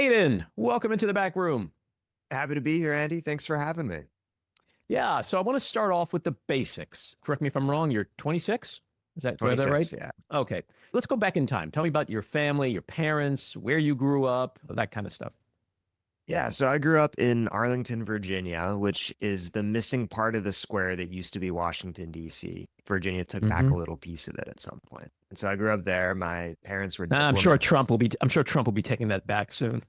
Aidan, welcome into the back room. Happy to be here, Andy. Thanks for having me. Yeah, so I want to start off with the basics. Correct me if I'm wrong. You're 26? Do I have that right? 26, yeah. Okay. Let's go back in time. Tell me about your family, your parents, where you grew up, that kind of stuff. Yeah, so I grew up in Arlington, Virginia, which is the missing part of the square that used to be Washington, D.C. Virginia took back hmm a little piece of it at some point. And so I grew up there. My parents were I'm sure diplomats. Trump will be taking that back soon.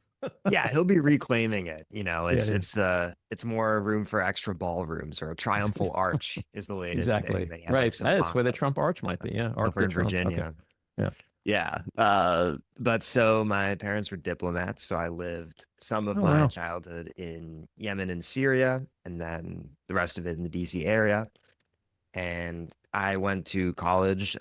Yeah, he'll be reclaiming it. Yeah, It's yeah. it's more room for extra ballrooms, or a triumphal arch is the latest thing. Exactly. They have like Right. some That's where the pop-up Trump arch might be. Yeah. Arc over de in Trump. Okay. Virginia. Yeah. Yeah. But so my parents were diplomats, so I lived some of Oh, my wow. childhood in Yemen and Syria, and then the rest of it in the DC area. And I went to college,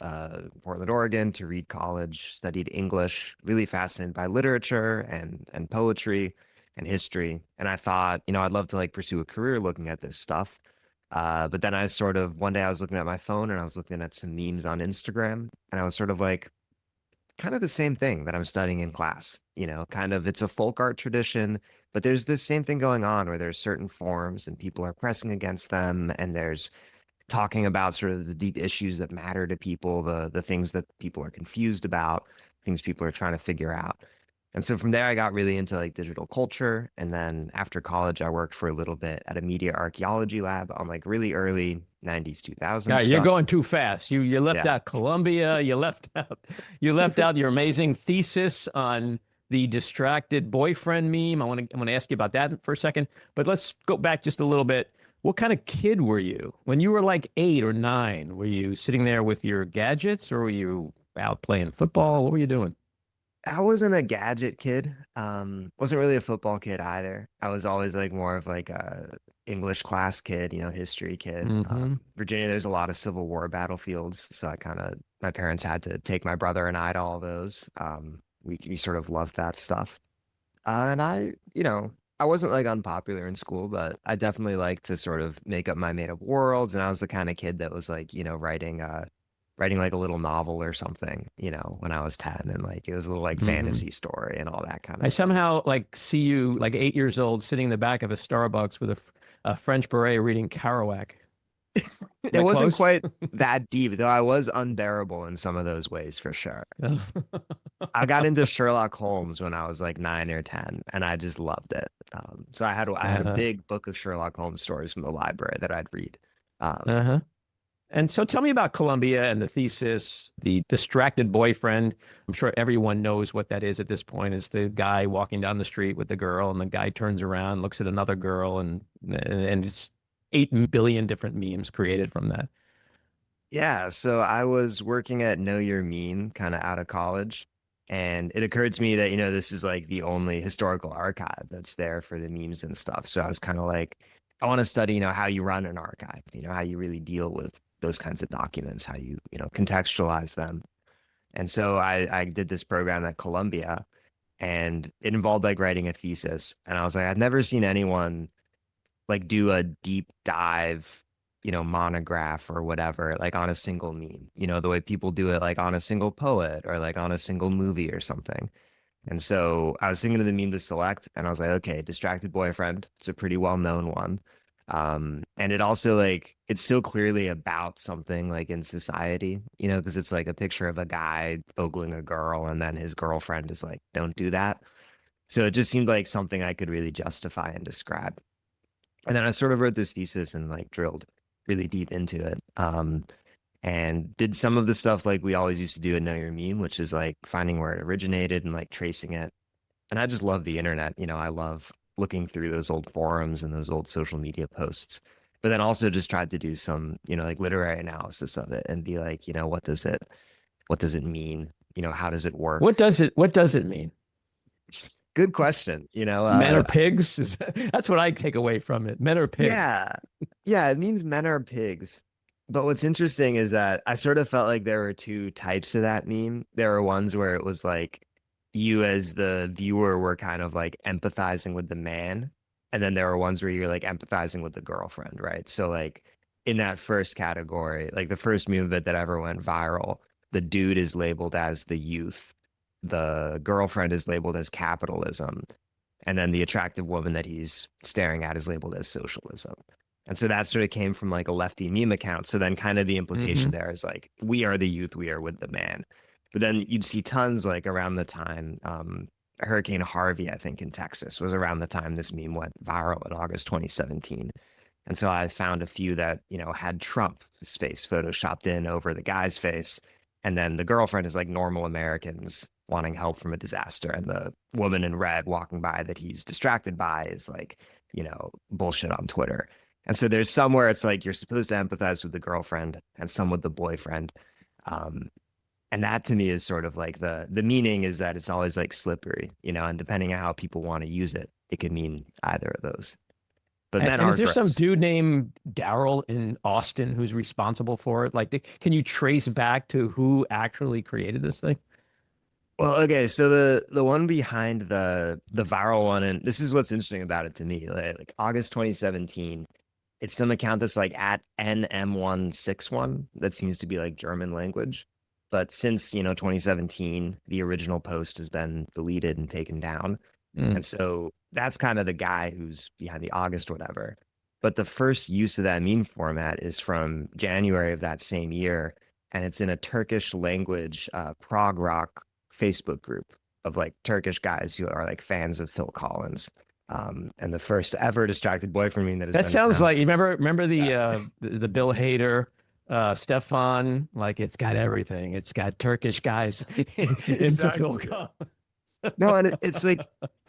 Portland, Oregon, to read college, studied English, really fascinated by literature and poetry and history. And I thought, I'd love to like pursue a career looking at this stuff. But then I sort of one day I was looking at my phone and I was looking at some memes on Instagram, and I was sort of like, kind of the same thing that I'm studying in class. Kind of it's a folk art tradition, but there's this same thing going on where there's certain forms and people are pressing against them, and there's talking about sort of the deep issues that matter to people, the things that people are confused about, things people are trying to figure out. And so from there, I got really into like digital culture. And then after college, I worked for a little bit at a media archaeology lab on like really early 90s, All 2000s right, you're stuff. going too fast. You left Yeah. out Columbia. You left out your amazing thesis on the distracted boyfriend meme. I want to ask you about that for a second. But let's go back just a little bit. What kind of kid were you when you were like 8 or 9? Were you sitting there with your gadgets, or were you out playing football? What were you doing? I wasn't a gadget kid. Wasn't really a football kid either. I was always like more of like a English class kid, history kid. hmm Virginia, there's a lot of Civil War battlefields, so my parents had to take my brother and I to all those. We sort of loved that stuff. And I wasn't like unpopular in school, but I definitely liked to sort of make up my made up worlds. And I was the kind of kid that was like, writing like a little novel or something, when I was 10, and like it was a little like hmm fantasy story and all that kind of I stuff. somehow like see you like 8 years old sitting in the back of a Starbucks with a French beret reading Kerouac. Am It I wasn't close? quite that deep, though I was unbearable in some of those ways for sure. I got into Sherlock Holmes when I was like 9 or 10, and I just loved it. So I had a Uh, big book of Sherlock Holmes stories from the library that I'd read. Um, uh-huh. And so tell me about Columbia and the thesis, the distracted boyfriend. I'm sure everyone knows what that is at this point. Is the guy walking down the street with the girl, and the guy turns around, looks at another girl, and it's 8 billion different memes created from that. Yeah, so I was working at Know Your Meme kind of out of college, and it occurred to me that, this is like the only historical archive that's there for the memes and stuff. So I was kind of like, I want to study, how you run an archive, how you really deal with those kinds of documents, how you contextualize them. And so I did this program at Columbia, and it involved like writing a thesis. And I was like, I've never seen anyone like do a deep dive, monograph or whatever, like on a single meme, the way people do it, like on a single poet or like on a single movie or something. And so I was thinking of the meme to select, and I was like, okay, distracted boyfriend. It's a pretty well-known one. And it also like it's so clearly about something like in society, because it's like a picture of a guy ogling a girl, and then his girlfriend is like, don't do that. So it just seemed like something I could really justify and describe. And then I sort of wrote this thesis and like drilled really deep into it. And did some of the stuff like we always used to do in Know Your Meme, which is like finding where it originated and like tracing it. And I just love the internet. I love looking through those old forums and those old social media posts. But then also just tried to do some, like literary analysis of it and be like, what does it mean? How does it work? What does it mean? Good question. Men are pigs? That's what I take away from it. Men are pigs. Yeah. Yeah, it means men are pigs. But what's interesting is that I sort of felt like there were two types of that meme. There were ones where it was like you as the viewer were kind of like empathizing with the man. And then there were ones where you're like empathizing with the girlfriend, right? So like in that first category, like the first meme of it that ever went viral, the dude is labeled as the youth. The girlfriend is labeled as capitalism. And then the attractive woman that he's staring at is labeled as socialism. And so that sort of came from like a lefty meme account. So then kind of the Hmm. implication there is like, we are the youth, we are with the man. But then you'd see tons like around the time Hurricane Harvey, I think in Texas, was around the time this meme went viral in August 2017. And so I found a few that, had Trump's face photoshopped in over the guy's face. And then the girlfriend is like normal Americans wanting help from a disaster. And the woman in red walking by that he's distracted by is like, bullshit on Twitter. And so there's somewhere it's like you're supposed to empathize with the girlfriend and some with the boyfriend. Um, and that to me is sort of like the meaning is that it's always like slippery, and depending on how people want to use it, it could mean either of those. But men And is are there some gross. dude named Daryl in Austin who's responsible for it? Like, can you trace back to who actually created this thing? Well, okay, so the one behind the viral one, and this is what's interesting about it to me, like August 2017, it's some account that's like at NM161 that seems to be like German language. But since, 2017, the original post has been deleted and taken down. Mm. And so that's kind of the guy who's behind the August whatever. But the first use of that meme format is from January of that same year. And it's in a Turkish language prog rock Facebook group of like Turkish guys who are like fans of Phil Collins. And the first ever distracted boyfriend meme that has That been sounds found. like you remember Yeah, the Bill Hader Stefan, like it's got everything. It's got Turkish guys into Phil exactly. Collins. No, and it's like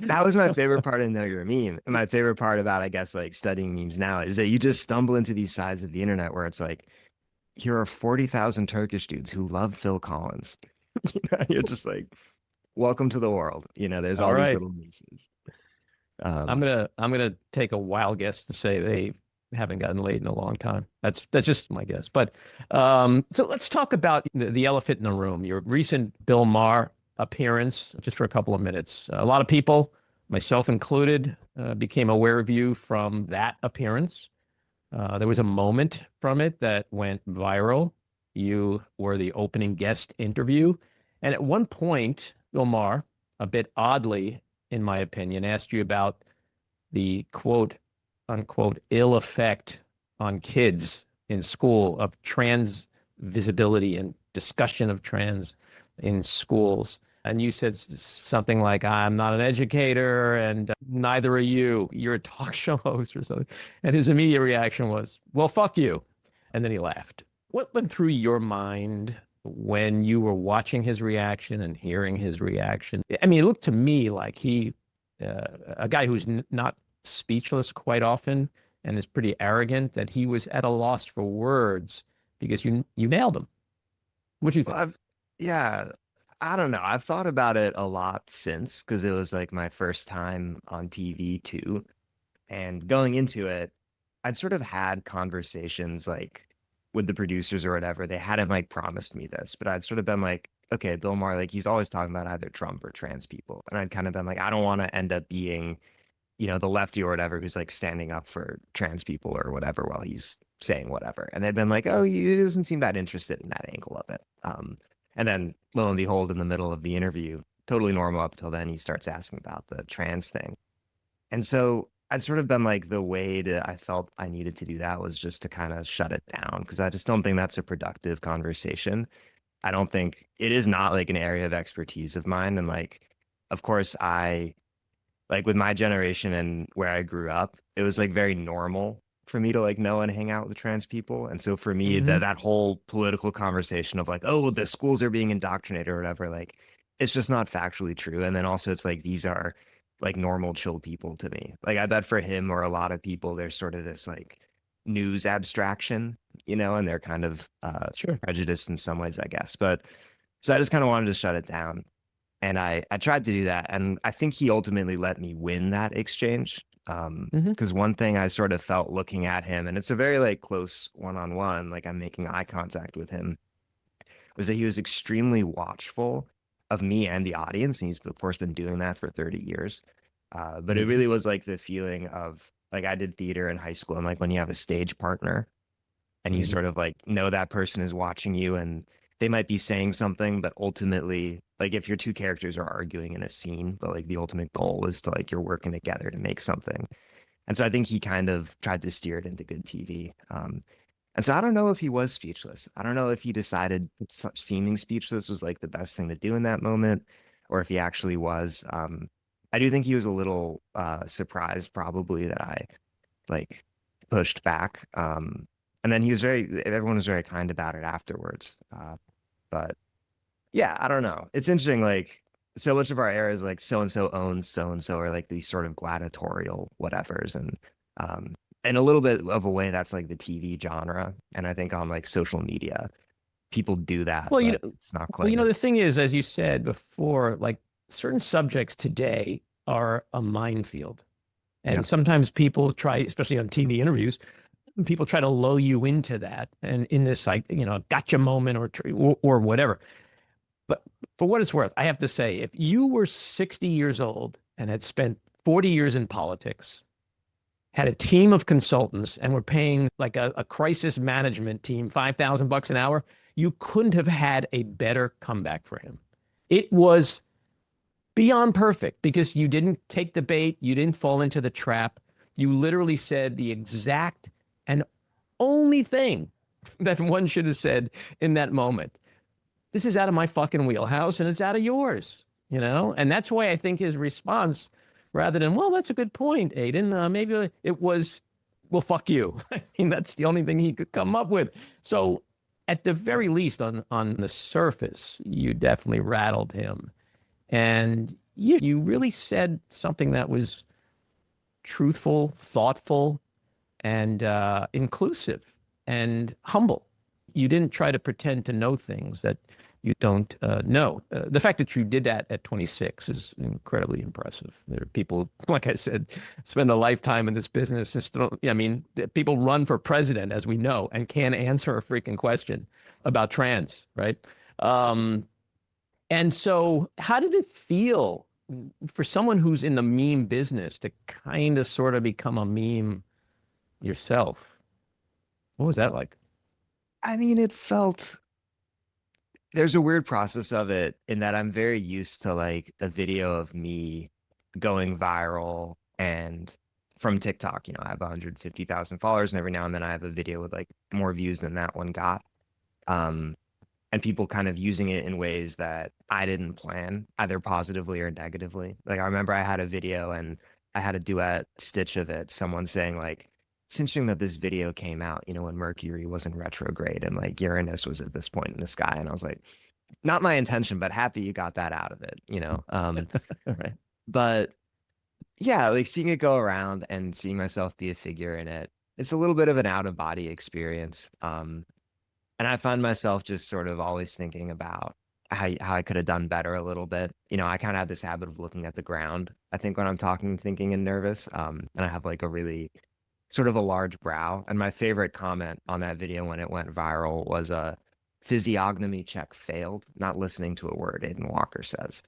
that was my favorite part of Know Your Meme. And my favorite part about, I guess, like studying memes now is that you just stumble into these sides of the internet where it's like, here are 40,000 Turkish dudes who love Phil Collins. You're just like, welcome to the world. There's All all these right. little niches. I'm gonna take a wild guess to say they haven't gotten laid in a long time. That's just my guess. But so let's talk about the elephant in the room. Your recent Bill Maher appearance, just for a couple of minutes. A lot of people, myself included, became aware of you from that appearance. There was a moment from it that went viral. You were the opening guest interview, and at one point, Bill Maher, a bit oddly, in my opinion, asked you about the quote unquote ill effect on kids in school of trans visibility and discussion of trans in schools. And you said something like, I'm not an educator and neither are you. You're a talk show host or something. And his immediate reaction was, well, fuck you. And then he laughed. What went through your mind when you were watching his reaction and hearing his reaction? I mean, it looked to me like a guy who's not speechless quite often and is pretty arrogant, that he was at a loss for words because you nailed him. What do you Well, think? yeah, I don't know. I've thought about it a lot since because it was like my first time on TV too. And going into it, I'd sort of had conversations like with the producers or whatever. They hadn't like promised me this, but I'd sort of been like, okay, Bill Maher, like he's always talking about either Trump or trans people. And I'd kind of been like, I don't want to end up being, the lefty or whatever who's like standing up for trans people or whatever while he's saying whatever. And they'd been like, oh, he doesn't seem that interested in that angle of it. And then lo and behold, in the middle of the interview, totally normal up till then, he starts asking about the trans thing. And so I'd sort of been like the way to I felt I needed to do that was just to kind of shut it down because I just don't think that's a productive conversation. I don't think it is not like an area of expertise of mine. And like, of course, I like with my generation and where I grew up, it was like very normal for me to like know and hang out with trans people. And so for me, Mm-hmm. that whole political conversation of like, oh, the schools are being indoctrinated or whatever, like it's just not factually true. And then also it's like these are like normal chill people to me. Like I bet for him or a lot of people, there's sort of this like news abstraction, and they're kind of Sure. prejudiced in some ways, I guess. But so I just kind of wanted to shut it down. And I tried to do that. And I think he ultimately let me win that exchange. Mm-hmm. Because one thing I sort of felt looking at him, and it's a very like close one-on-one, like I'm making eye contact with him, was that he was extremely watchful of me and the audience. And he's of course been doing that for 30 years. But it Mm-hmm. really was like the feeling of like I did theater in high school and like when you have a stage partner and you Mm-hmm. sort of like know that person is watching you and they might be saying something, but ultimately, like if your two characters are arguing in a scene, but like the ultimate goal is to like you're working together to make something. And so I think he kind of tried to steer it into good TV. And so I don't know if he was speechless. I don't know if he decided seeming speechless was like the best thing to do in that moment, or if he actually was. I do think he was a little surprised, probably, that I like pushed back. And then everyone was very kind about it afterwards. But yeah, I don't know. It's interesting. Like so much of our era is like so and so owns so and so, or like these sort of gladiatorial whatevers, and in a little bit of a way, that's like the TV genre. And I think on like social media, people do that, Well, but it's not quite the as thing is, as you said before, like certain subjects today are a minefield. yeah, And sometimes people try, especially on TV interviews, people try to lull you into that and in this like, gotcha moment or whatever. But for what it's worth, I have to say, if you were 60 years old and had spent 40 years in politics, had a team of consultants and were paying like a crisis management team $5,000 an hour, you couldn't have had a better comeback for him. It was beyond perfect because you didn't take the bait, you didn't fall into the trap. You literally said the exact and only thing that one should have said in that moment. This is out of my fucking wheelhouse and it's out of yours, And that's why I think his response, rather than, well, that's a good point, Aidan, maybe it was, well, fuck you. I mean, that's the only thing he could come up with. So at the very least, on the surface, you definitely rattled him. And you really said something that was truthful, thoughtful, and inclusive and humble. You didn't try to pretend to know things that you don't know. The fact that you did that at 26 is incredibly impressive. There are people, like I said, spend a lifetime in this business and still, I mean, people run for president, as we know, and can't answer a freaking question about trans, right? And so, how did it feel for someone who's in the meme business to kind of sort of become a meme yourself? What was that like? I mean, it felt there's a weird process of it in that I'm very used to like a video of me going viral and from TikTok, I have 150,000 followers, and every now and then I have a video with like more views than that one got. Um, and people kind of using it in ways that I didn't plan, either positively or negatively. Like I remember I had a video and I had a duet stitch of it, someone saying like, it's interesting that this video came out, when Mercury was in retrograde and like Uranus was at this point in the sky. And I was like, not my intention, but happy you got that out of it. Right. But yeah, like seeing it go around and seeing myself be a figure in it, it's a little bit of an out of body experience. And I find myself just sort of always thinking about how I could have done better a little bit. I kind of have this habit of looking at the ground, I think, when I'm talking, thinking, and nervous. And I have like a really sort of a large brow. And my favorite comment on that video when it went viral was a physiognomy check failed, not listening to a word Aidan Walker says,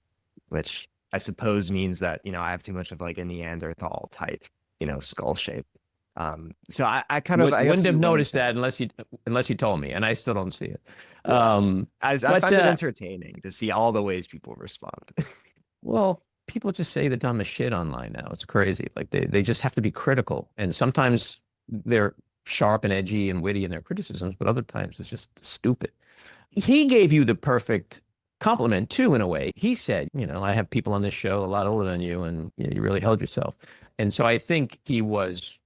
which I suppose means that, I have too much of like a Neanderthal type, skull shape. So I kind of, I guess Wouldn't have you learn noticed that unless you told me, and I still don't see it. yeah. I But find it entertaining to see all the ways people respond. well, people just say the dumbest shit online now. It's crazy. Like they just have to be critical, and sometimes they're sharp and edgy and witty in their criticisms, but other times it's just stupid. He gave you the perfect compliment too, in a way. He said, I have people on this show a lot older than you, and you really held yourself. And so I think he was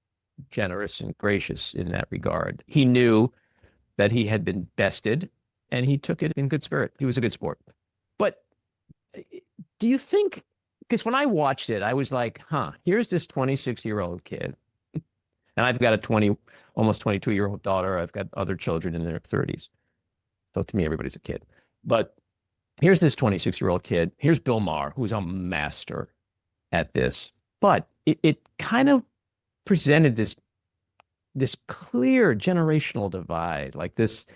generous and gracious in that regard. He knew that he had been bested and he took it in good spirit. He was a good sport. But do you think, because when I watched it, I was like, here's this 26-year-old kid. And I've got a almost 22-year-old daughter. I've got other children in their 30s. So to me, everybody's a kid. But here's this 26-year-old kid. Here's Bill Maher, who's a master at this. But it kind of presented this clear generational divide, like this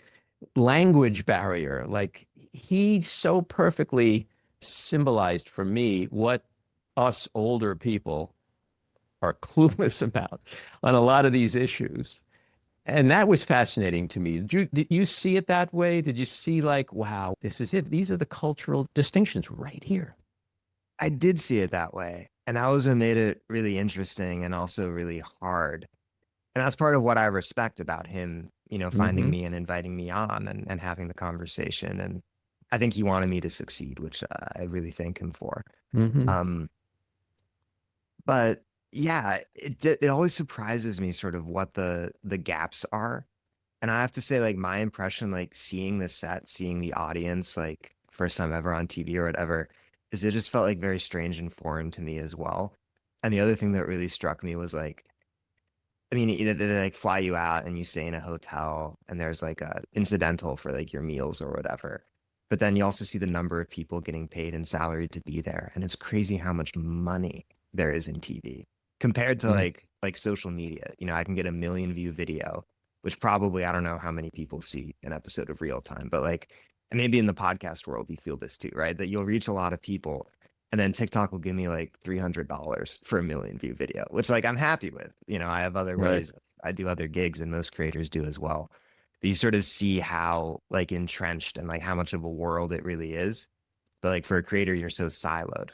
language barrier. Like he so perfectly symbolized for me what us older people are clueless about on a lot of these issues. And that was fascinating to me. Did you see it that way? Did you see like, wow, this is it. These are the cultural distinctions right here. I did see it that way. And that was what made it really interesting and also really hard. And that's part of what I respect about him, finding Mm-hmm. me and inviting me on and having the conversation. And I think he wanted me to succeed, which I really thank him for. Mm-hmm. Um, but yeah, it always surprises me sort of what the gaps are. And I have to say, like, my impression, like seeing the set, seeing the audience, like first time ever on TV or whatever, is it just felt like very strange and foreign to me as well. And the other thing that really struck me was like, I mean, they like fly you out and you stay in a hotel and there's like a incidental for like your meals or whatever. But then you also see the number of people getting paid and salaried to be there. And it's crazy how much money there is in TV compared to Mm-hmm. like social media. I can get a million view video, which probably I don't know how many people see an episode of real time, but like and maybe in the podcast world you feel this too, right? That you'll reach a lot of people and then TikTok will give me like $300 for a million view video, which like I'm happy with. I have other Right. ways. I do other gigs and most creators do as well. But you sort of see how like entrenched and like how much of a world it really is. But like for a creator, you're so siloed,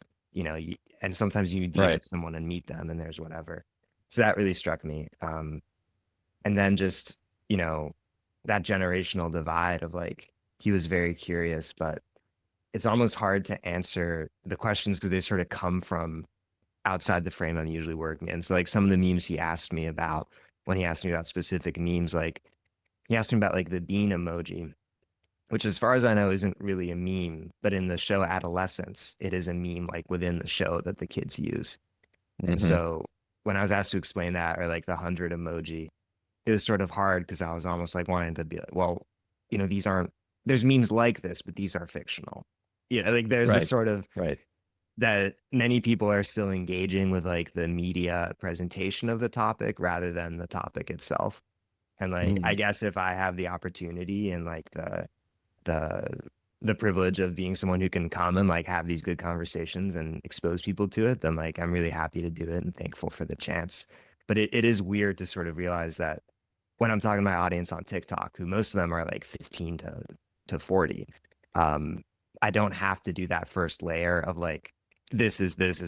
and sometimes you DM Right. someone and meet them and there's whatever. So that really struck me. And then just, you know, that generational divide of like, he was very curious, but it's almost hard to answer the questions because they sort of come from outside the frame I'm usually working in. So like some of the memes he asked me about when he asked me about specific memes, like he asked me about like the bean emoji, which as far as I know isn't really a meme, but in the show Adolescence, it is a meme like within the show that the kids use. And Mm-hmm. so when I was asked to explain that or like the 100 emoji, it was sort of hard because I was almost like wanting to be like, well, these aren't, there's memes like this, but these are fictional. Like there's this Right. sort of Right. that many people are still engaging with like the media presentation of the topic rather than the topic itself. And like, I Mm. guess if I have the opportunity and like the the privilege of being someone who can come and like have these good conversations and expose people to it, then like I'm really happy to do it and thankful for the chance. But it is weird to sort of realize that when I'm talking to my audience on TikTok, who most of them are like 15 to 40, um, I don't have to do that first layer of like, this is this.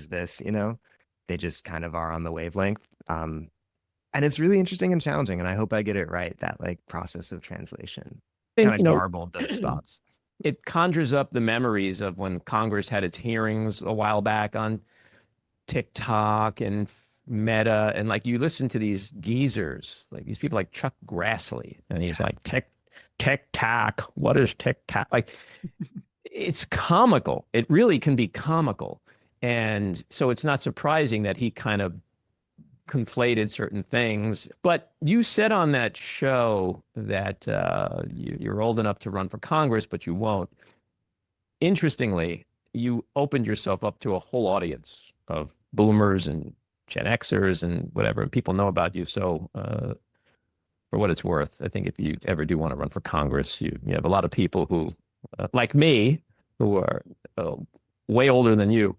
They just kind of are on the wavelength. And it's really interesting and challenging. And I hope I get it right, that like process of translation, And kind of garbled those thoughts. it conjures up the memories of when Congress had its hearings a while back on TikTok and Meta, and like you listen to these geezers, like these people like Chuck Grassley, and he's Yeah. like TikTok. What is TikTok? Like it's comical. It really can be comical, and so it's not surprising that he kind of conflated certain things. But you said on that show that you're old enough to run for Congress, but you won't. Interestingly, you opened yourself up to a whole audience of boomers and Gen Xers and whatever. And people know about you. So, for what it's worth, I think if you ever do want to run for Congress, you have a lot of people who, like me, who are way older than you,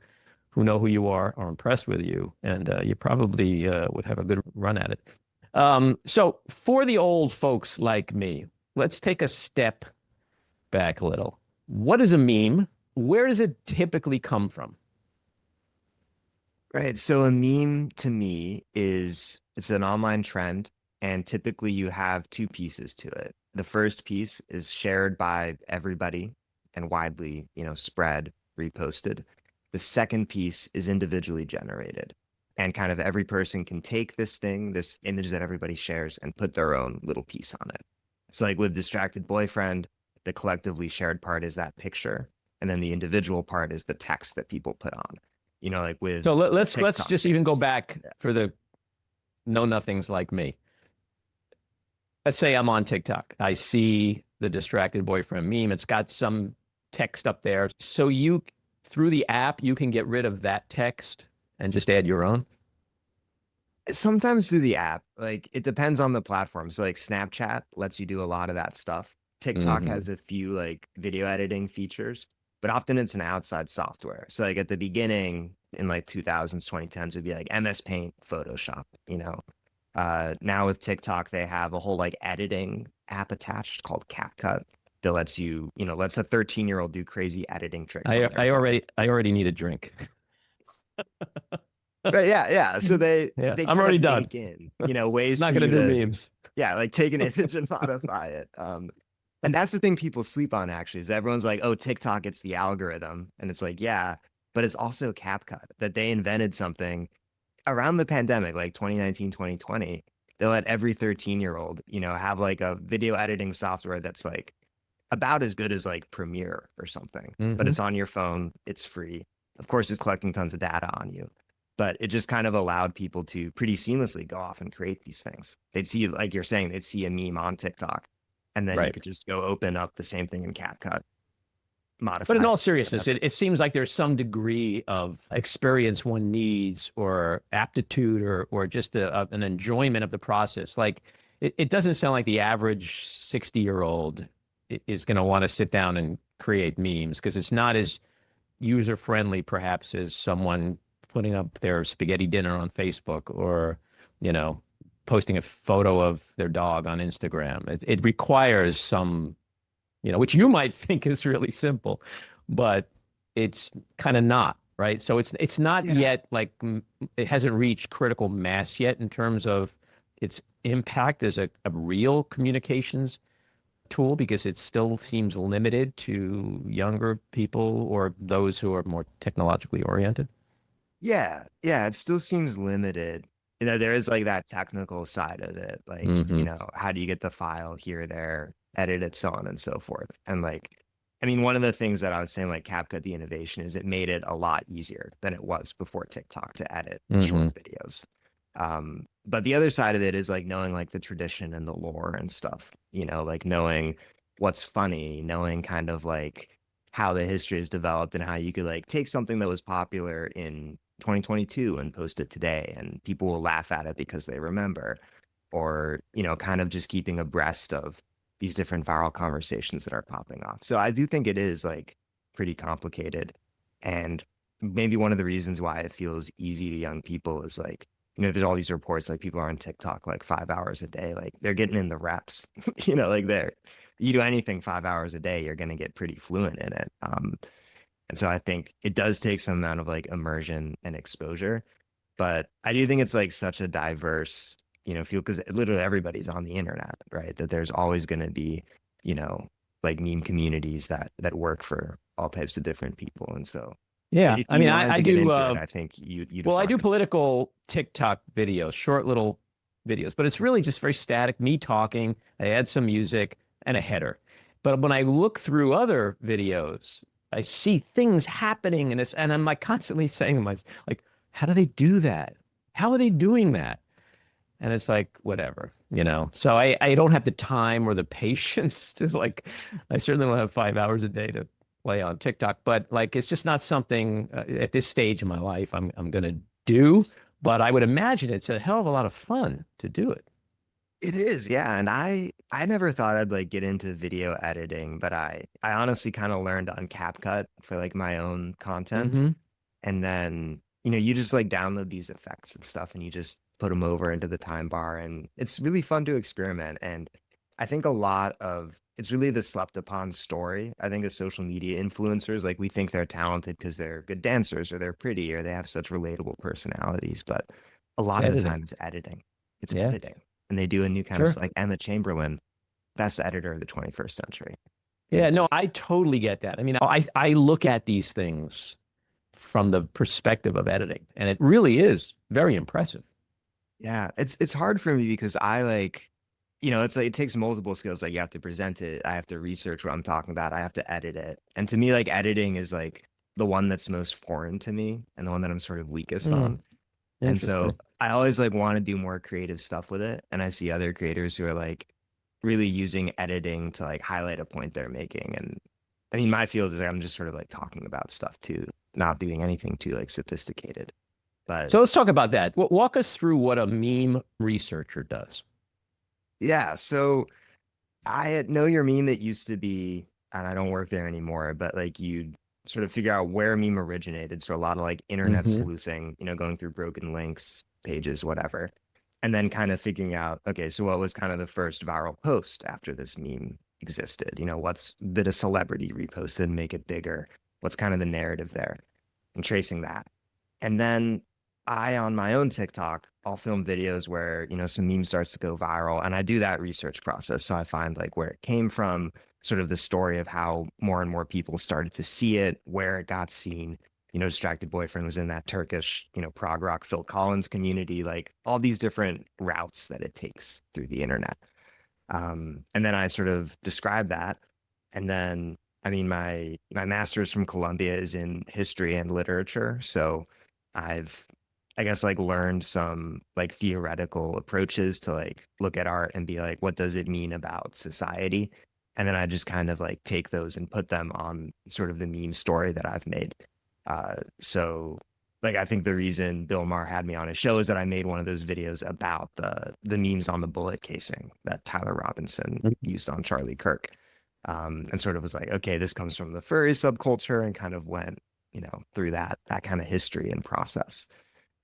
who know who you are impressed with you, and you probably would have a good run at it. So, for the old folks like me, let's take a step back a little. What is a meme? Where does it typically come from? Right. So a meme to me is it's an online trend, and typically you have two pieces to it. The first piece is shared by everybody and widely, spread, reposted. The second piece is individually generated. And kind of every person can take this thing, this image that everybody shares, and put their own little piece on it. So like with distracted boyfriend, the collectively shared part is that picture, and then the individual part is the text that people put on like So with the let's TikTok just even go dance. back Yeah. for the know nothings like me. Let's say I'm on TikTok. I see the distracted boyfriend meme. It's got some text up there. So you through the app you can get rid of that text and just add your own. Sometimes through the app, like it depends on the platform. So like Snapchat lets you do a lot of that stuff. TikTok Mm-hmm. has a few like video editing features, but often it's an outside software. So like at the beginning in like 2000s, 2010s would be like MS Paint, Photoshop. Now with TikTok, they have a whole like editing app attached called CapCut that lets you, lets a 13-year-old do crazy editing tricks on their phone. I already need a drink. But yeah, yeah. So Yeah, they I'm kind already of done. bake in, ways Not for gonna you do to, memes. yeah, like take an image and modify it. And that's the thing people sleep on actually, is everyone's like, oh, TikTok, it's the algorithm. And it's like, yeah, but it's also CapCut that they invented something around the pandemic, like 2019, 2020. They let every 13-year-old, have like a video editing software that's like about as good as like Premiere or something, but Hmm. it's on your phone, it's free. Of course, it's collecting tons of data on you, but it just kind of allowed people to pretty seamlessly go off and create these things. They'd see, like you're saying, they'd see a meme on TikTok, and then you Right. could just go open up the same thing in CapCut, But in modify all it, seriousness, whatever. it seems like there's some degree of experience one needs or aptitude or just an enjoyment of the process. Like it doesn't sound like the average 60-year-old is going to want to sit down and create memes because it's not as user friendly, perhaps, as someone putting up their spaghetti dinner on Facebook or, you know, posting a photo of their dog on Instagram. It requires some, which you might think is really simple, but it's kind of not, right? So it's not Yeah. yet like it hasn't reached critical mass yet in terms of its impact as a real communications tool because it still seems limited to younger people or those who are more technologically oriented. Yeah, yeah, it still seems limited. There is like that technical side of it. Like, Hmm. how do you get the file here, there, edit it, so on and so forth. And like, I mean, one of the things that I was saying, like CapCut, the innovation is it made it a lot easier than it was before TikTok to edit short Hmm. videos. But the other side of it is like knowing like the tradition and the lore and stuff, like knowing what's funny, knowing kind of like how the history is developed and how you could like take something that was popular in 2022 and post it today and people will laugh at it because they remember, or kind of just keeping abreast of these different viral conversations that are popping off. So I do think it is like pretty complicated, and maybe one of the reasons why it feels easy to young people is like, there's all these reports like people are on TikTok like 5 hours a day, like they're getting in the reps. Like you do anything 5 hours a day, you're going to get pretty fluent in it. And so I think it does take some amount of like immersion and exposure. But I do think it's like such a diverse, field because literally everybody's on the internet, right? That there's always going to be, you know, like meme communities that work for all types of different people. And so Yeah, if I you mean, wanted I to get do. into it, I think you'd Well, I do find it. political TikTok videos, short little videos, but it's really just very static. Me talking. I add some music and a header. But when I look through other videos, I see things happening, and I'm like constantly saying to myself, like, how do they do that? How are they doing that? And it's like, whatever. So I don't have the time or the patience to like, I certainly don't have 5 hours a day to play on TikTok, but like, it's just not something at this stage in my life I'm going to do. But I would imagine it's a hell of a lot of fun to do it. It is, yeah. And I never thought I'd like get into video editing, but I honestly kind of learned on CapCut for like my own content. Hmm. And then, you just like download these effects and stuff and you just put them over into the time bar. And it's really fun to experiment. And I think a lot of it's really the slept upon story. I think as social media influencers, like we think they're talented because they're good dancers or they're pretty or they have such relatable personalities. But a It's lot of the editing. time it's editing. It's Yeah, editing. And they do a new kind of sure. like Emma Chamberlain, best editor of the 21st century. Yeah, And no, just I totally get that. I mean, I look at these things from the perspective of editing, and it really is very impressive. yeah, it's hard for me because I like, it's like it takes multiple skills. Like you have to present it, I have to research what I'm talking about, I have to edit it. And to me, like editing is like the one that's most foreign to me and the one that I'm sort of weakest Hmm, on. And so interesting. I always like want to do more creative stuff with it. And I see other creators who are like really using editing to like highlight a point they're making. And I mean, my field is like, I'm just sort of like talking about stuff too, not doing anything too like sophisticated. But So let's talk about that. Walk us through what a meme researcher does. yeah, so I know your meme that used to be, and I don't work there anymore, but like you'd sort of figure out where meme originated. So a lot of like internet Hmm. sleuthing, going through broken links, pages, whatever. and then kind of figuring out, okay, so what was kind of the first viral post after this meme existed? You know, did a celebrity repost it and make it bigger? What's kind of the narrative there? And tracing that. And then on my own TikTok, I'll film videos where, some meme starts to go viral. And I do that research process. So I find like where it came from, sort of the story of how more and more people started to see it, where it got seen. Distracted Boyfriend was in that Turkish, prog rock Phil Collins community, like all these different routes that it takes through the internet. And then I sort of describe that. And then, I mean, my master's from Columbia is in history and literature. So I've, I guess, like learned some like theoretical approaches to like look at art and be like, what does it mean about society? And then I just kind of like take those and put them on sort of the meme story that I've made. So like I think the reason Bill Maher had me on his show is that I made one of those videos about the memes on the bullet casing that Tyler Robinson used on Charlie Kirk. And sort of was like, okay, this comes from the furry subculture, and kind of went, through that kind of history and process.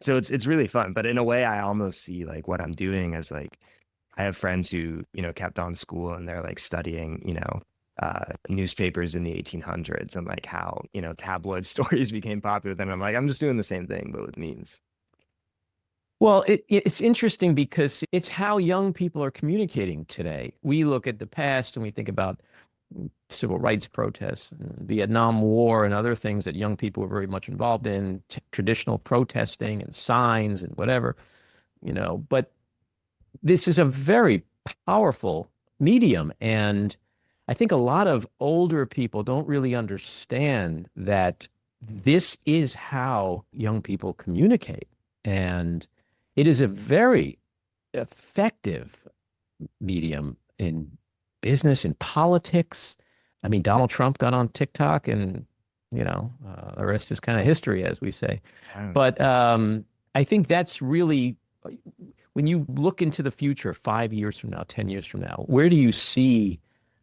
So it's really fun, but in a way I almost see like what I'm doing as like I have friends who, kept on school and they're like studying, newspapers in the 1800s and like how, tabloid stories became popular. Then I'm like, I'm just doing the same thing, but with memes. Well, it's interesting because it's how young people are communicating today. We look at the past and we think about civil rights protests, and Vietnam War, and other things that young people were very much involved in, traditional protesting and signs and whatever, But this is a very powerful medium. And I think a lot of older people don't really understand that this is how young people communicate. And it is a very effective medium in business, in politics. I mean, Donald Trump got on TikTok and, the rest is kind of history, as we say. Yeah. But I think that's really, when you look into the future, 5 years from now, 10 years from now, where do you see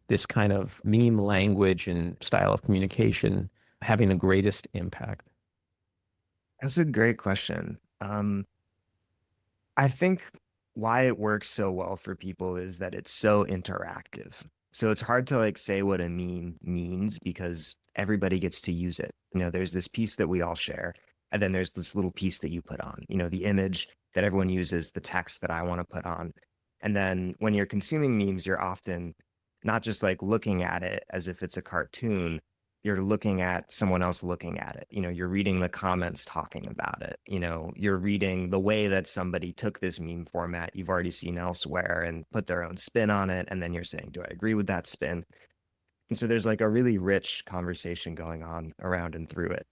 this kind of meme language and style of communication having the greatest impact? That's a great question. I think why it works so well for people is that it's so interactive. So it's hard to like say what a meme means because everybody gets to use it. There's this piece that we all share, and then there's this little piece that you put on, the image that everyone uses, the text that I want to put on. And then when you're consuming memes, you're often not just like looking at it as if it's a cartoon, you're looking at someone else looking at it. You're reading the comments talking about it. You're reading the way that somebody took this meme format you've already seen elsewhere and put their own spin on it. And then you're saying, do I agree with that spin? And so there's like a really rich conversation going on around and through it.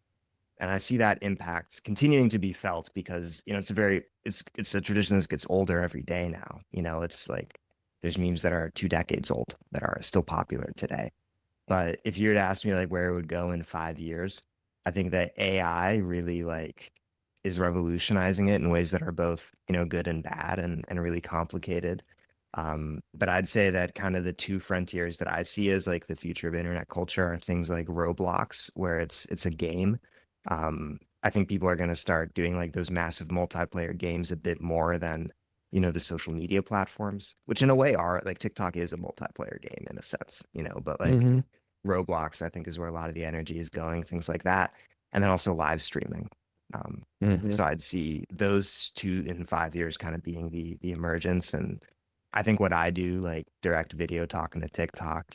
And I see that impact continuing to be felt because, it's a tradition that gets older every day now. It's like there's memes that are 2 decades old that are still popular today. But if you were to ask me like where it would go in 5 years, I think that AI really like is revolutionizing it in ways that are both, good and bad and really complicated. But I'd say that kind of the two frontiers that I see as like the future of internet culture are things like Roblox, where it's a game. I think people are going to start doing like those massive multiplayer games a bit more than, the social media platforms, which in a way are like TikTok is a multiplayer game in a sense, but like Hmm. Roblox, I think is where a lot of the energy is going, things like that. And then also live streaming. Hmm. So I'd see those two in 5 years kind of being the emergence. And I think what I do, like direct video talking to TikTok,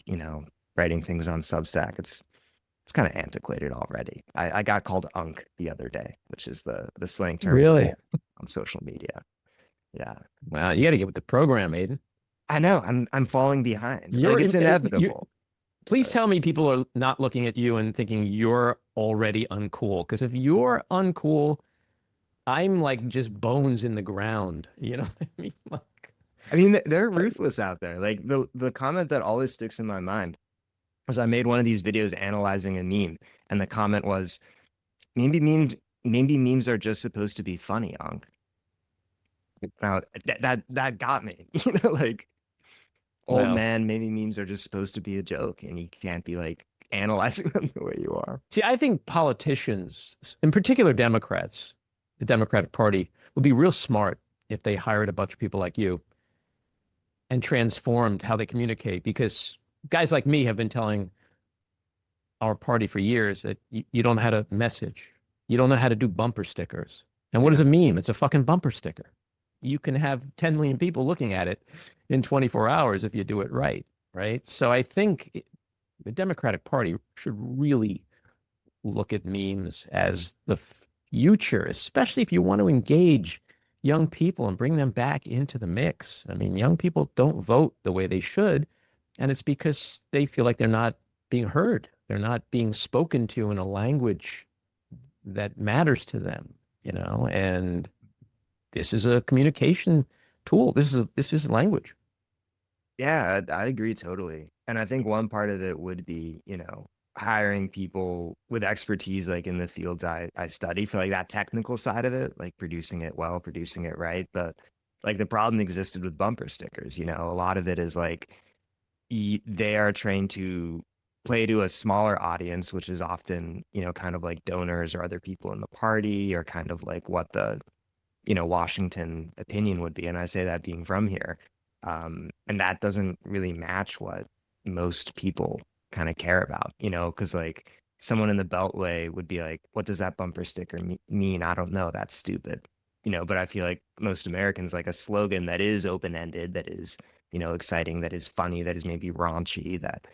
writing things on Substack, it's kind of antiquated already. I got called Unk the other day, which is the slang term for Really? old on social media. Yeah. Wow, you got to get with the program, Aiden. I know I'm falling behind. You're Like it's in, you inevitable. Please But tell me people are not looking at you and thinking you're already uncool. Because if you're uncool, I'm like just bones in the ground. You know what I mean? I mean, they're Like, ruthless out there. Like the comment that always sticks in my mind was I made one of these videos analyzing a meme, and the comment was maybe memes maybe memes are just supposed to be funny, Unk. Now that got me. Like old well, man, maybe memes are just supposed to be a joke, and you can't be like analyzing them the way you are. see, I think politicians, in particular Democrats, the Democratic Party, would be real smart if they hired a bunch of people like you and transformed how they communicate. Because guys like me have been telling our party for years that you don't know how to message, you don't know how to do bumper stickers. And what is Yeah. a meme? It's a fucking bumper sticker. You can have 10 million people looking at it in 24 hours if you do it right. Right. So I think the Democratic Party should really look at memes as the future, especially if you want to engage young people and bring them back into the mix. I mean, young people don't vote the way they should, and it's because they feel like they're not being heard. They're not being spoken to in a language that matters to them, and this is a communication tool. This is language. Yeah, I agree totally. And I think one part of it would be, hiring people with expertise like in the fields I study for like that technical side of it, like producing it well, producing it right. But like the problem existed with bumper stickers, a lot of it is like they are trained to play to a smaller audience, which is often, kind of like donors or other people in the party or kind of like what the Washington opinion would be. And I say that being from here. And that doesn't really match what most people kind of care about, because like someone in the Beltway would be like, what does that bumper sticker mean? I don't know. That's stupid. But I feel like most Americans like a slogan that is open-ended, that is, exciting, that is funny, that is maybe raunchy, that,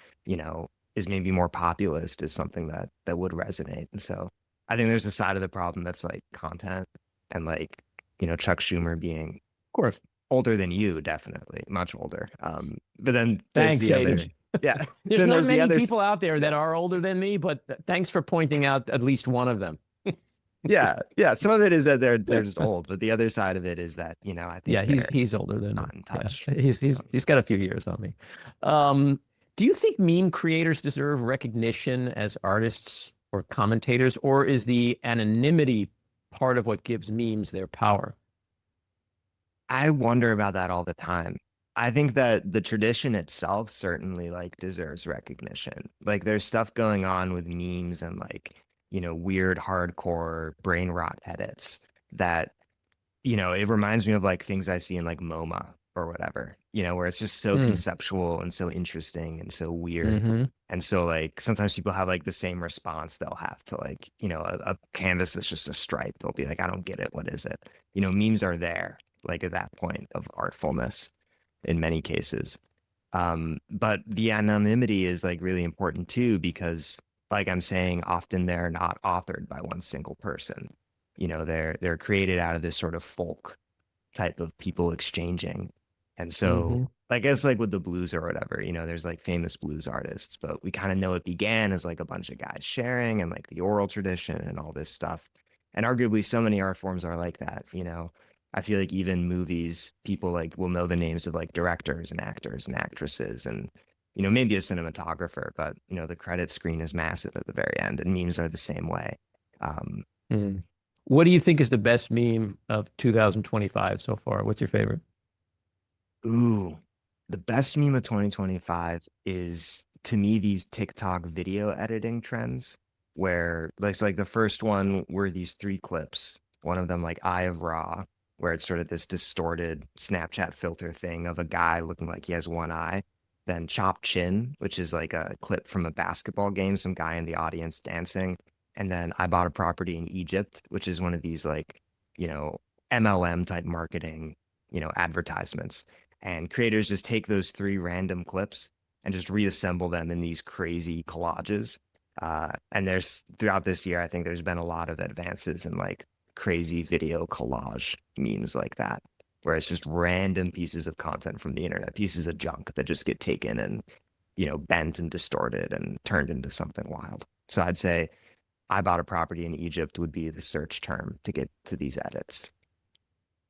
is maybe more populist is something that would resonate. And so I think there's a side of the problem that's like content and like Chuck Schumer being Of course. older than you, definitely much older. But then there's Thanks, the other, Aidan. yeah. There's Then not there's the many other, people out there yeah, that are older than me, but thanks for pointing out at least one of them. yeah, yeah. Some of it is that they're just old, but the other side of it is that I think Yeah, he's they're he's older than me. not in Yeah, touch. he's he's So, he's got a few years on me. Do you think meme creators deserve recognition as artists or commentators, or is the anonymity part of what gives memes their power? I wonder about that all the time. I think that the tradition itself certainly like deserves recognition. Like there's stuff going on with memes and like, weird hardcore brain rot edits that it reminds me of like things I see in like MoMA or whatever, where it's just so Mm, conceptual and so interesting and so weird. hmm And so like sometimes people have like the same response they'll have to like, a canvas that's just a stripe. They'll be like, I don't get it. What is it? Memes are there, like at that point of artfulness in many cases. But the anonymity is like really important too, because like I'm saying, often they're not authored by one single person. They're created out of this sort of folk type of people exchanging. And so hmm I guess like with the blues or whatever, there's like famous blues artists, but we kind of know it began as like a bunch of guys sharing and like the oral tradition and all this stuff. And arguably so many art forms are like that. I feel like even movies, people like will know the names of like directors and actors and actresses and maybe a cinematographer, but the credit screen is massive at the very end and memes are the same way. Um, mm. What do you think is the best meme of 2025 so far? What's your favorite? Ooh, the best meme of 2025 is to me these TikTok video editing trends where like the first one were these three clips. One of them like Eye of Ra, where it's sort of this distorted Snapchat filter thing of a guy looking like he has one eye. Then Chop Chin, which is like a clip from a basketball game, some guy in the audience dancing. And then I Bought a Property in Egypt, which is one of these like, you know, MLM type marketing, advertisements and creators just take those three random clips and just reassemble them in these crazy collages. And there's throughout this year, I think there's been a lot of advances in like crazy video collage memes like that, where it's just random pieces of content from the internet, pieces of junk that just get taken and, bent and distorted and turned into something wild. So I'd say I Bought a Property in Egypt would be the search term to get to these edits.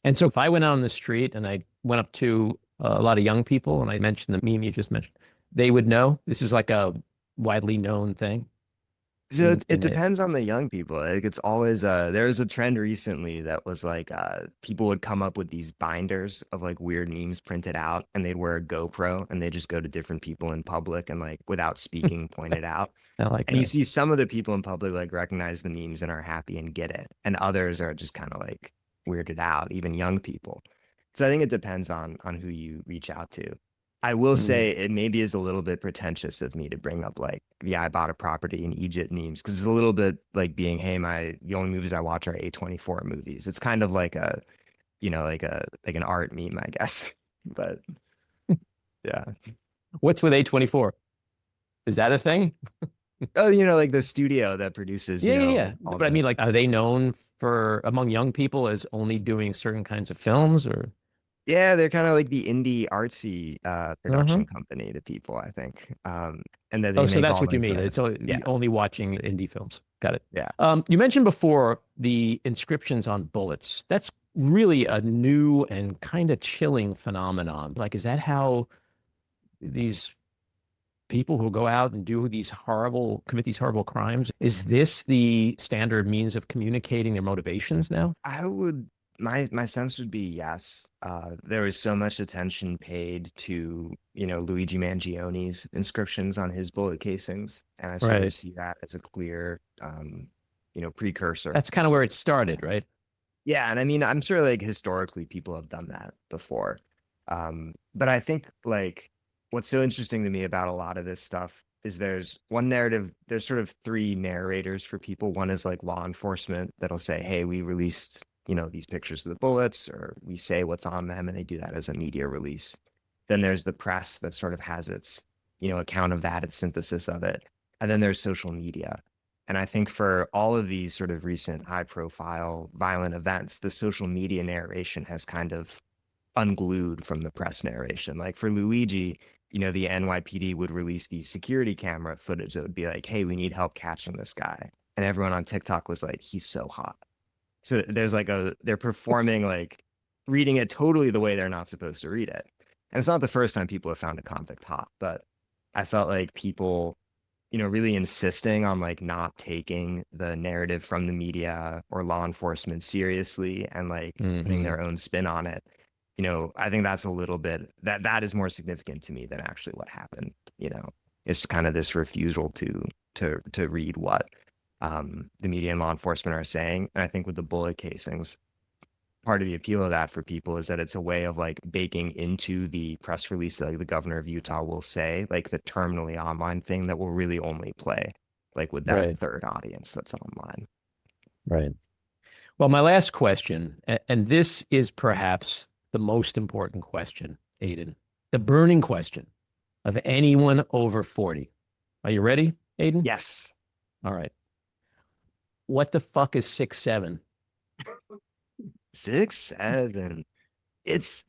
And so if I went out on the street and I went up to a lot of young people and I mentioned the meme you just mentioned, they would know this is like a widely known thing So it depends on the young people. Like it's always there was a trend recently that was like people would come up with these binders of like weird memes printed out and they'd wear a GoPro and they just go to different people in public and like without speaking point it out. I like And you that. see some of the people in public like recognize the memes and are happy and get it. And others are just kind of like weirded out, even young people. So I think it depends on who you reach out to. I will Mm. say it maybe is a little bit pretentious of me to bring up like the I bought a property in Egypt memes because it's a little bit like being, hey, the only movies I watch are A24 movies. It's kind of like a, like an art meme, I guess. But yeah. What's with A24? Is that a thing? Oh, like the studio that produces, Yeah, yeah, yeah. all But I the mean, like, are they known for among young people as only doing certain kinds of films or? yeah, they're kind of like the indie artsy Uh-huh. production company to people, I think. And that Oh, they so make that's all what you like mean. the It's only, yeah, only watching indie films. Got it. yeah. You mentioned before the inscriptions on bullets. That's really a new and kind of chilling phenomenon. Like, is that how these people who go out and do these commit these horrible crimes, is this the standard means of communicating their motivations now? I would my sense would be yes. There was so much attention paid to, Luigi Mangioni's inscriptions on his bullet casings, and I sort of Right. see that as a clear precursor. That's kind of where it started, right? Yeah, and I mean, I'm sure like historically people have done that before. But I think like what's so interesting to me about a lot of this stuff is there's one narrative, there's sort of three narrators for people. One is like law enforcement that'll say, hey, we released, these pictures of the bullets, or we say what's on them, and they do that as a media release. Then there's the press that sort of has its, account of that, its synthesis of it. And then there's social media. And I think for all of these sort of recent high profile violent events, the social media narration has kind of unglued from the press narration. Like for Luigi, the NYPD would release the security camera footage that would be like, hey, we need help catching this guy. And everyone on TikTok was like, he's so hot. So there's like they're performing like reading it totally the way they're not supposed to read it. And it's not the first time people have found a convict hot, but I felt like people really insisting on like not taking the narrative from the media or law enforcement seriously and like putting Hmm. their own spin on it. I think that's a little bit that is more significant to me than actually what happened. It's kind of this refusal to read what the media and law enforcement are saying. And I think with the bullet casings, part of the appeal of that for people is that it's a way of like baking into the press release that like, the governor of Utah will say, like the terminally online thing that will really only play like with that Right, third audience that's online. right. Well, my last question, and this is perhaps the most important question, Aidan, the burning question of anyone over 40. Are you ready, Aidan? Yes. All right. What the fuck is 6'7"? 6'7". It's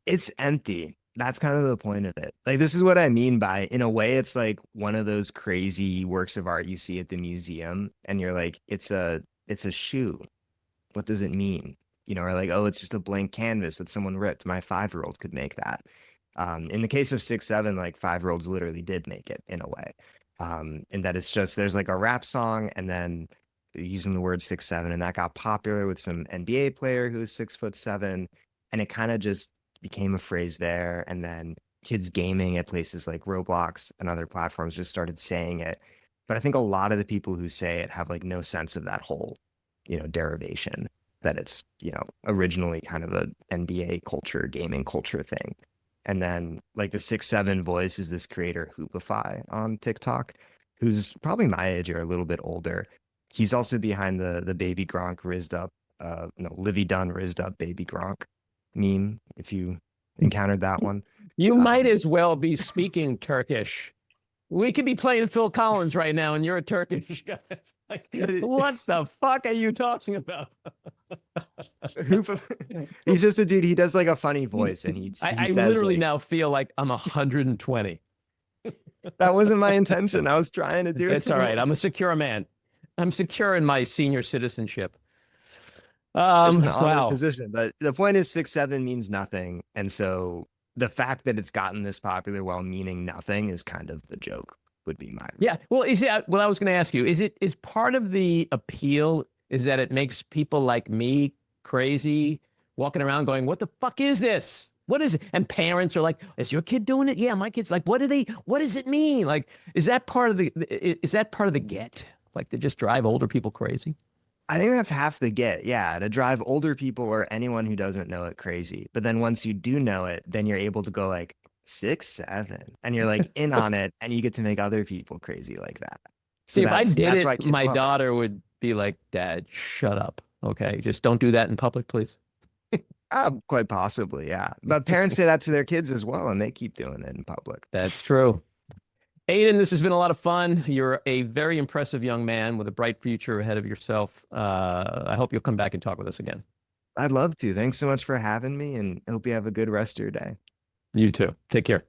it's empty. That's kind of the point of it. Like this is what I mean by in a way it's like one of those crazy works of art you see at the museum and you're like it's a shoe. What does it mean? Or like, oh, it's just a blank canvas that someone ripped. My 5-year-old could make that. In the case of 6'7", like 5-year-olds literally did make it in a way. And that it's just there's like a rap song and then using the word 6'7", and that got popular with some NBA player who was 6'7", and it kind of just became a phrase there. And then kids gaming at places like Roblox and other platforms just started saying it. But I think a lot of the people who say it have like no sense of that whole, derivation that it's, originally kind of a NBA culture, gaming culture thing. And then like the 6'7" voice is this creator Hoopify on TikTok, who's probably my age or a little bit older. He's also behind the Baby Gronk rizzed up, no, Livy Dunn rizzed up Baby Gronk meme, if you encountered that one. You might Um, as well be speaking Turkish. We could be playing Phil Collins right now, and you're a Turkish guy. Like, what the fuck are you talking about? he's just a dude. He does like a funny voice, and he I says literally like, now feel like I'm 120. "That wasn't my intention. I was trying to do It's all right. it." I'm a secure man. I'm secure in my senior citizenship. It's an honored Wow. position, but the point is 6'7" means nothing, and so the fact that it's gotten this popular while meaning nothing is kind of the joke. Would be my Yeah. Well, is it? Well, I was going to ask you. Is part of the appeal is that it makes people like me crazy, walking around going, "What the fuck is this? What is it?" And parents are like, "Is your kid doing it?" Yeah, my kid's like, "What do they? What does it mean?" Like, is that part of the? Is that part of the get? Like to just drive older people crazy? I think that's half the get. Yeah, to drive older people or anyone who doesn't know it crazy. But then once you do know it, then you're able to go like 6, 7, and you're like in on it, and you get to make other people crazy like that. So See, if I did that's why it, kids my love it. daughter would be like, Dad, shut up. Okay. Just don't do that in public, please. Quite possibly, yeah. But parents say that to their kids as well, and they keep doing it in public. That's true. Aiden, this has been a lot of fun. You're a very impressive young man with a bright future ahead of yourself. I hope you'll come back and talk with us again. I'd love to. Thanks so much for having me, and hope you have a good rest of your day. You too. Take care.